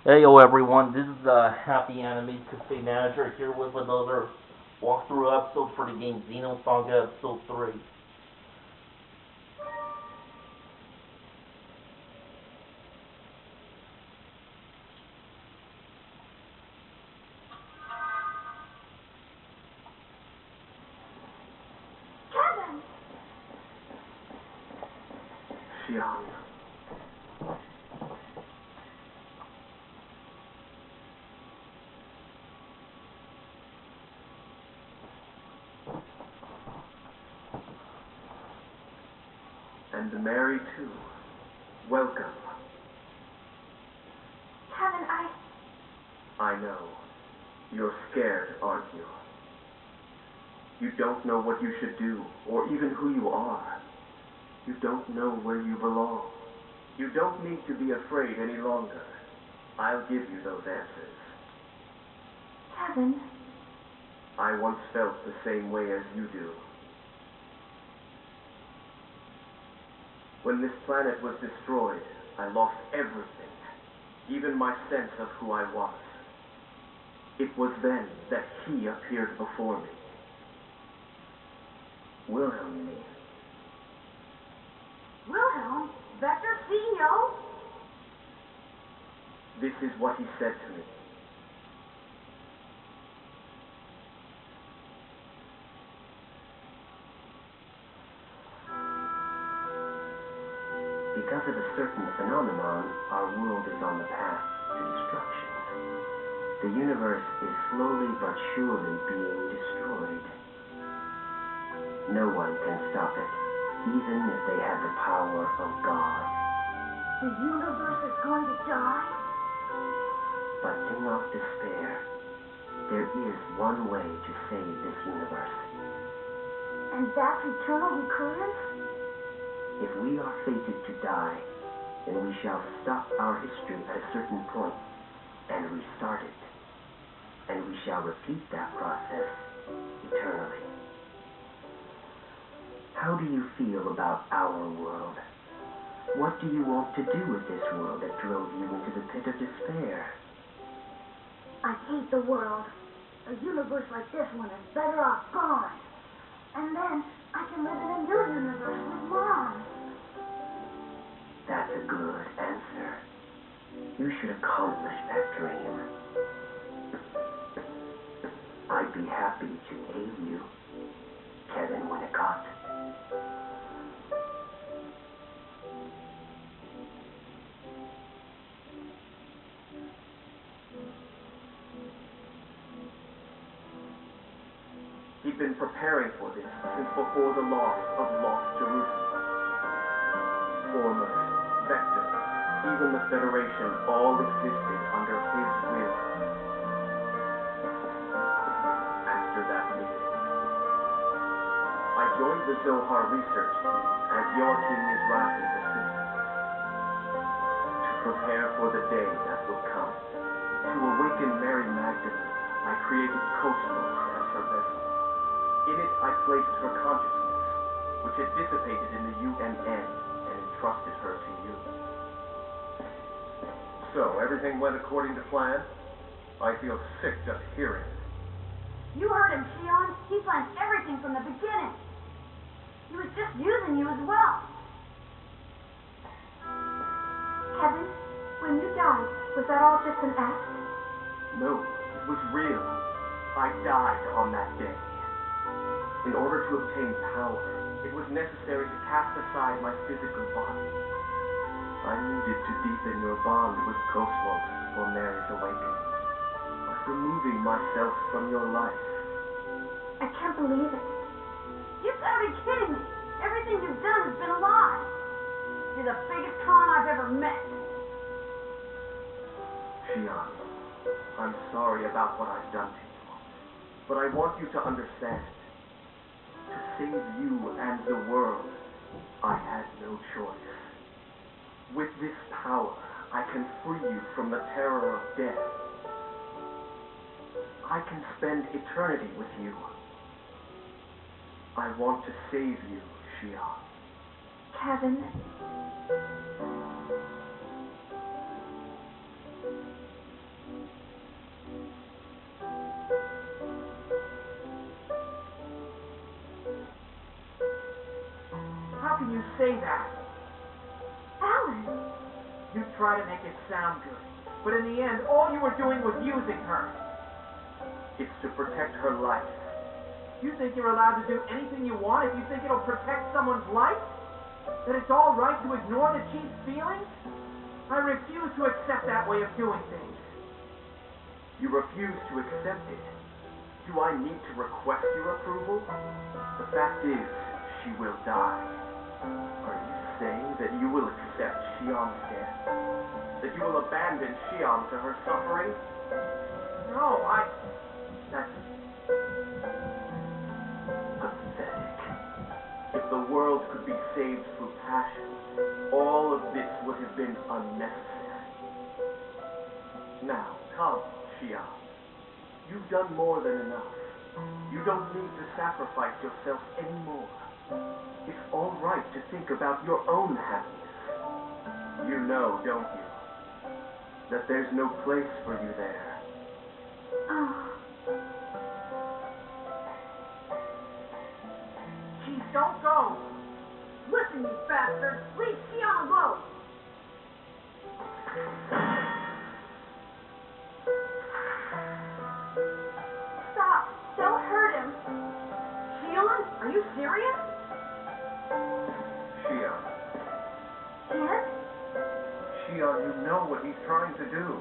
Hey yo everyone, this is HappyAnimaidCafeManager here with another walkthrough episode for the game Xenosaga Episode 3. Kevin! Xiang. And Mary too. Welcome. Kevin, I know. You're scared, aren't you? You don't know what you should do, or even who you are. You don't know where you belong. You don't need to be afraid any longer. I'll give you those answers. Kevin, I once felt the same way as you do. When this planet was destroyed, I lost everything, even my sense of who I was. It was then that he appeared before me. Wilhelm, you mean? Wilhelm, Vector CEO? This is what he said to me. Because of a certain phenomenon, our world is on the path to destruction. The universe is slowly but surely being destroyed. No one can stop it, even if they have the power of God. The universe is going to die? But do not despair. There is one way to save this universe. And that's eternal recurrence? If we are fated to die, then we shall stop our history at a certain point and restart it. And we shall repeat that process eternally. How do you feel about our world? What do you want to do with this world that drove you into the pit of despair? I hate the world. A universe like this one is better off gone. And then I can live in a new universe with Mom. That's a good answer. You should accomplish that dream. I'd be happy to aid you, Kevin Winnicott. He'd been preparing for this since before the loss of Lost Jerusalem. Formless, Vector, even the Federation all existed under his will. After that meeting, I joined the Zohar research team as Joachim Mizrahi's assistant to prepare for the day that would come. To awaken Mary Magdalene, I created Cosmos as her vessel. In it, I placed her consciousness, which had dissipated in the UNN, and entrusted her to you. So, everything went according to plan? I feel sick just hearing it. You heard him, Xion. He planned everything from the beginning. He was just using you as well. Kevin, when you died, was that all just an act? No, it was real. I died on that day. In order to obtain power, it was necessary to cast aside my physical body. I needed to deepen your bond with Cosmos for Mary's awakening, by removing myself from your life. I can't believe it. You've got to be kidding me. Everything you've done has been a lie. You're the biggest con I've ever met. Xiang, I'm sorry about what I've done to you, but I want you to understand. To save you and the world, I had no choice. With this power, I can free you from the terror of death. I can spend eternity with you. I want to save you, Xiang. Kevin. say that. Alan, You try to make it sound good, but in the end, all you were doing was using her. It's to protect her life. You think you're allowed to do anything you want if you think it'll protect someone's life? That it's all right to ignore the chief's feelings? I refuse to accept that way of doing things. You refuse to accept it. Do I need to request your approval? The fact is, she will die. Are you saying that you will accept Shion's death? That you will abandon Shion to her suffering? No, that's pathetic. If the world could be saved through passion, all of this would have been unnecessary. Now, come, Shion. You've done more than enough. You don't need to sacrifice yourself anymore. It's all right to think about your own happiness. You know, don't you, that there's no place for you there. oh, Chief, don't go. listen, you bastard. Leave Shion alone. Stop. Don't hurt him. Shion, are you serious? Shion. Ken? Shion, you know what he's trying to do.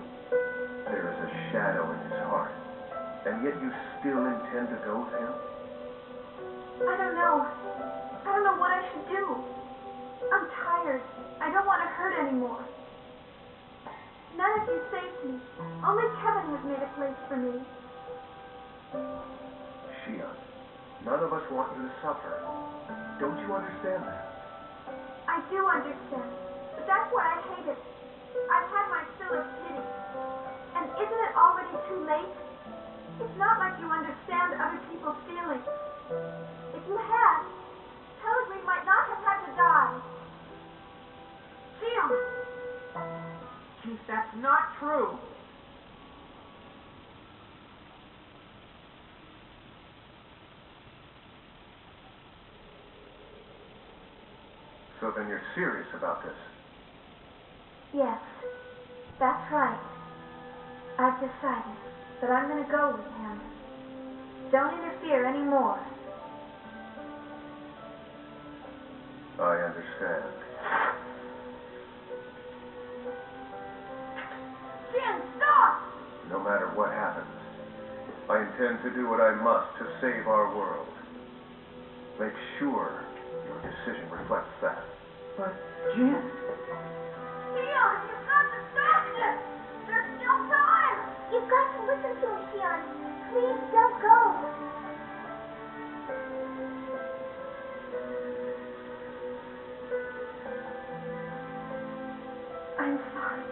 There is a shadow in his heart, and yet you still intend to go with him? I don't know. I don't know what I should do. I'm tired. I don't want to hurt anymore. None of you saved me. Only Kevin has made a place for me. Shion, none of us want you to suffer. Don't you understand that? I do understand, but that's what I hated. I've had my fill of pity. And isn't it already too late? It's not like you understand other people's feelings. If you had, Pellegrin might not have had to die. Shion! Chief, that's not true. So then you're serious about this? Yes, that's right. I've decided that I'm going to go with him. Don't interfere anymore. I understand. Jin, stop! No matter what happens, I intend to do what I must to save our world. Make sure your decision reflects that. But, Jin, Shion, you've got to stop this! There's still time! You've got to listen to him, Shion. Please don't go. I'm sorry.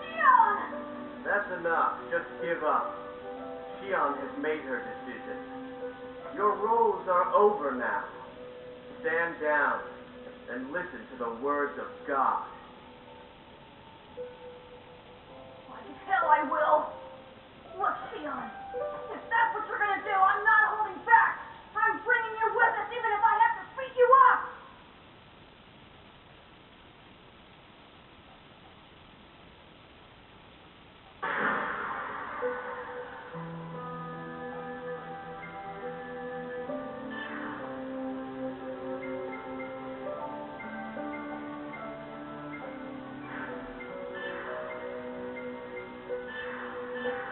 Shion! That's enough. Just give up. Shion has made her decision. Your roles are over now. Stand down and listen to the words of God. Like hell I will. Look, Shion, if that's what you're gonna do, I'm not holding back. I'm bringing you with us, even if I have to beat you up.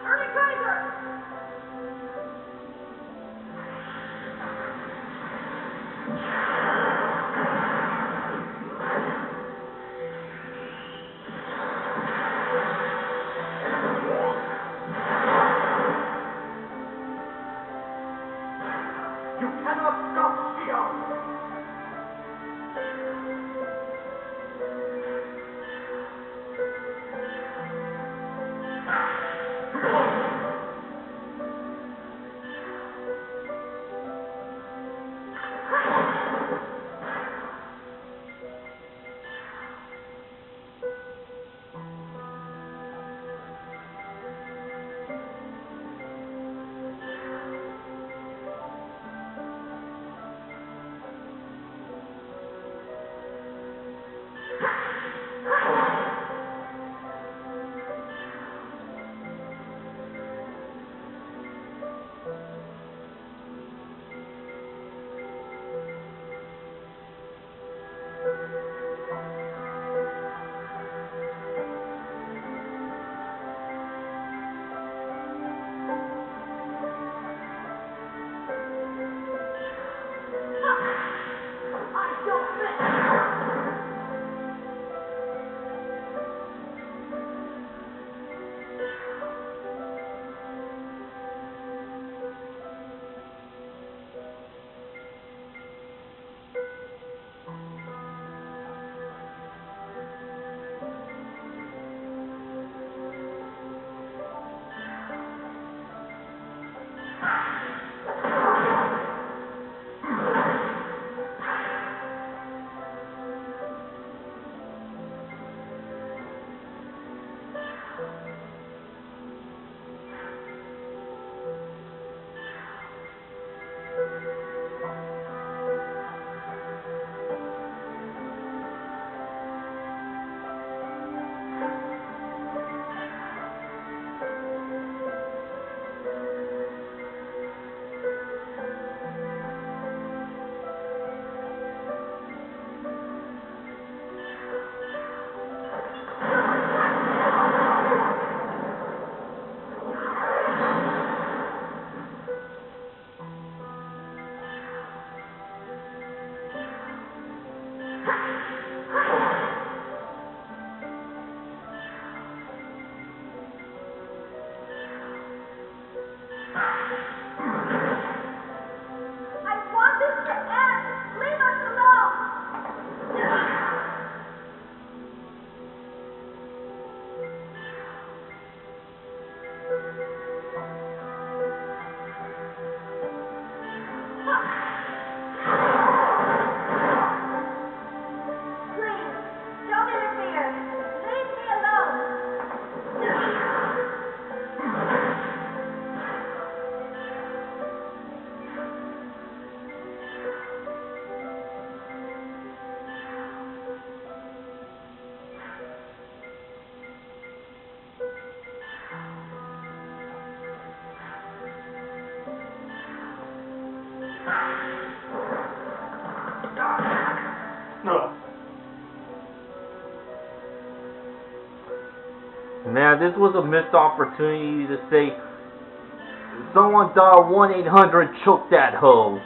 Ernie Kaiser! You cannot stop Shion! I want this to end! Leave us alone! Please, don't interfere. Leave me alone. Man, this was a missed opportunity to say, someone dial 1-800 choke that hoe.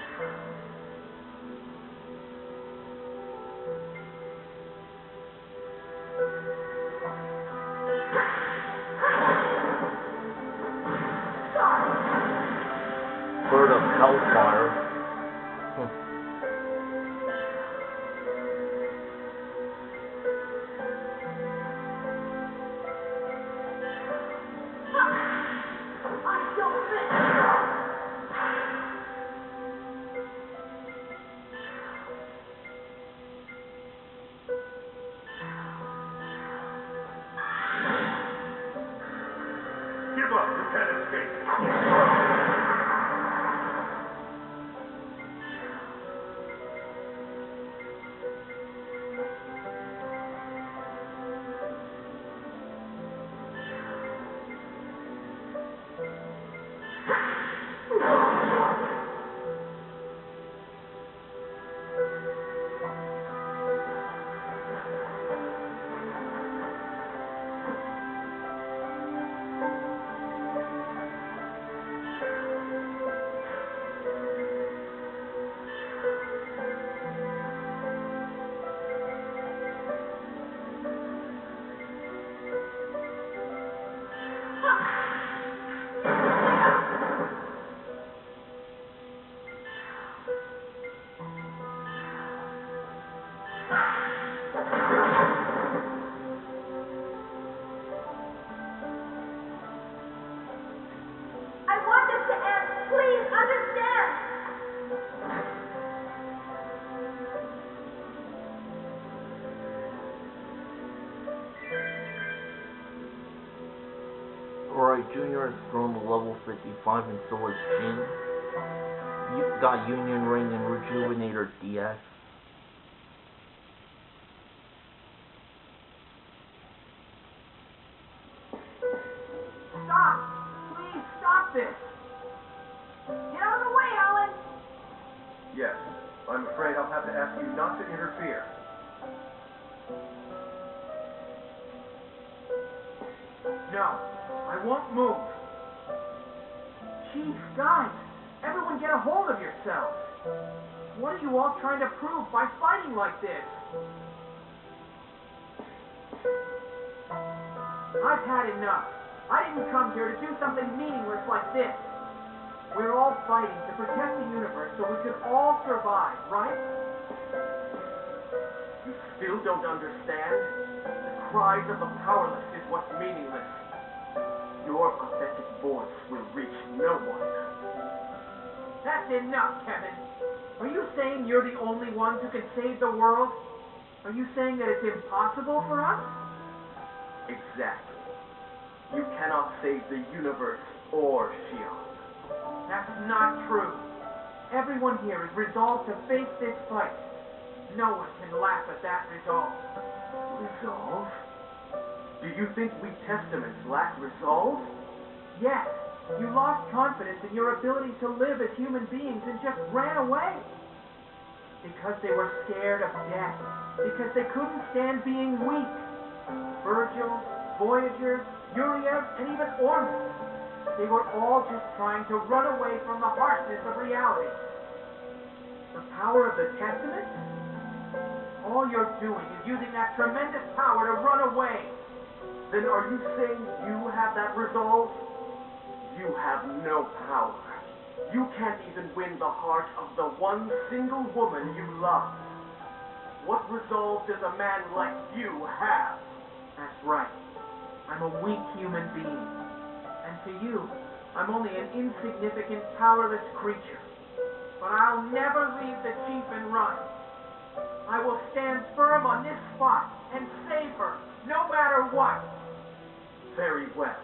Bird of hellfire. Give up, you can't escape. I want this to end. Please understand. Alright, Junior has grown to level 55 and so has Jin. You've got Union Ring and Rejuvenator DS. Stop! Please stop this! Get out of the way, Alan. Yes, I'm afraid I'll have to ask you not to interfere. No, I won't move. Chief, guys, everyone get a hold of yourselves. What are you all trying to prove by fighting like this? I've had enough. I didn't come here to do something meaningless like this. We're all fighting to protect the universe so we could all survive, right? You still don't understand? The cries of the powerless is what's meaningless. Your pathetic voice will reach no one. That's enough, Kevin. Are you saying you're the only ones who can save the world? Are you saying that it's impossible for us? Exactly. You cannot save the universe or Shion. That's not true. Everyone here is resolved to face this fight. No one can laugh at that resolve. Resolve? Do you think we Testaments lack resolve? Yes, you lost confidence in your ability to live as human beings and just ran away. Because they were scared of death. Because they couldn't stand being weak. Virgil, Voyager, Uriel, and even Ormus. They were all just trying to run away from the harshness of reality. The power of the Testament? All you're doing is using that tremendous power to run away. Then are you saying you have that resolve? You have no power. You can't even win the heart of the one single woman you love. What resolve does a man like you have? That's right. I'm a weak human being. And to you, I'm only an insignificant, powerless creature. But I'll never leave the chief and run. I will stand firm on this spot and save her, no matter what. Very well.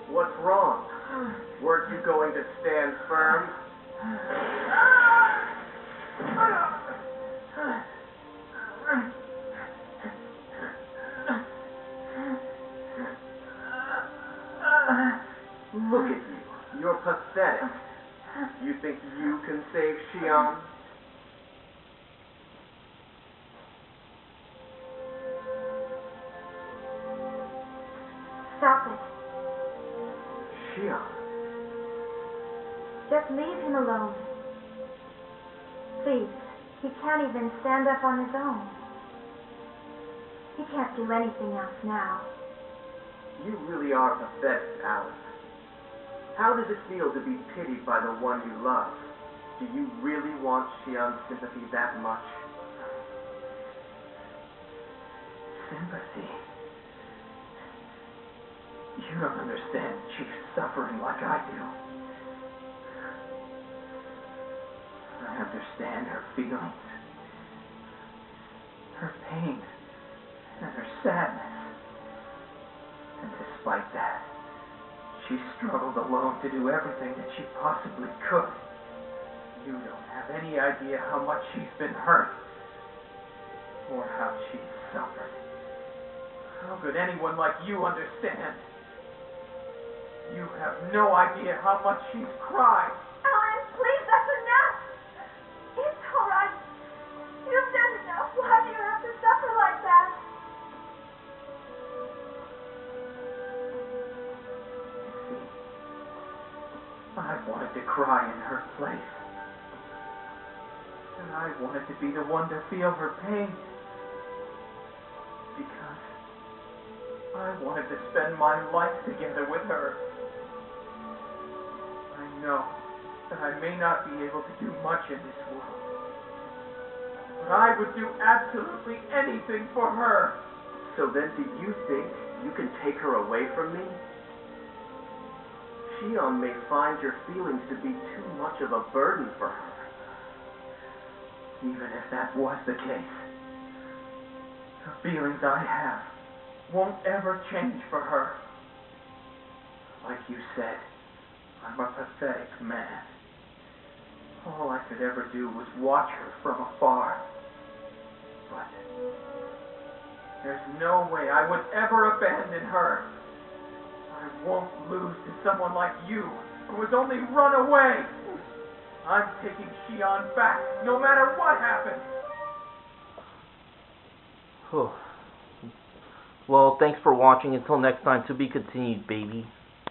What's wrong? Weren't you going to stand firm? Look at you. You're pathetic. You think you can save Xion? Stop it. Xion. Just leave him alone. Please. He can't even stand up on his own. He can't do anything else now. You really are pathetic, Alice. How does it feel to be pitied by the one you love? Do you really want Xion's sympathy that much? Sympathy? You don't understand Chief's suffering like I do. I understand her feelings, her pain, and her sadness. And despite that, she struggled alone to do everything that she possibly could. You don't have any idea how much she's been hurt, or how she's suffered. How could anyone like you understand? You have no idea how much she's cried. Alan, please, that's enough. It's all right. You've done enough. Why do you have to suffer like that? I wanted to cry in her place. And I wanted to be the one to feel her pain. Because I wanted to spend my life together with her. I know that I may not be able to do much in this world. But I would do absolutely anything for her. So then do you think you can take her away from me? Xion may find your feelings to be too much of a burden for her. Even if that was the case, the feelings I have won't ever change for her. Like you said, I'm a pathetic man. All I could ever do was watch her from afar. But there's no way I would ever abandon her. I won't lose to someone like you, who has only run away. I'm taking Xion back, no matter what happens. Well, thanks for watching. Until next time, to be continued, baby.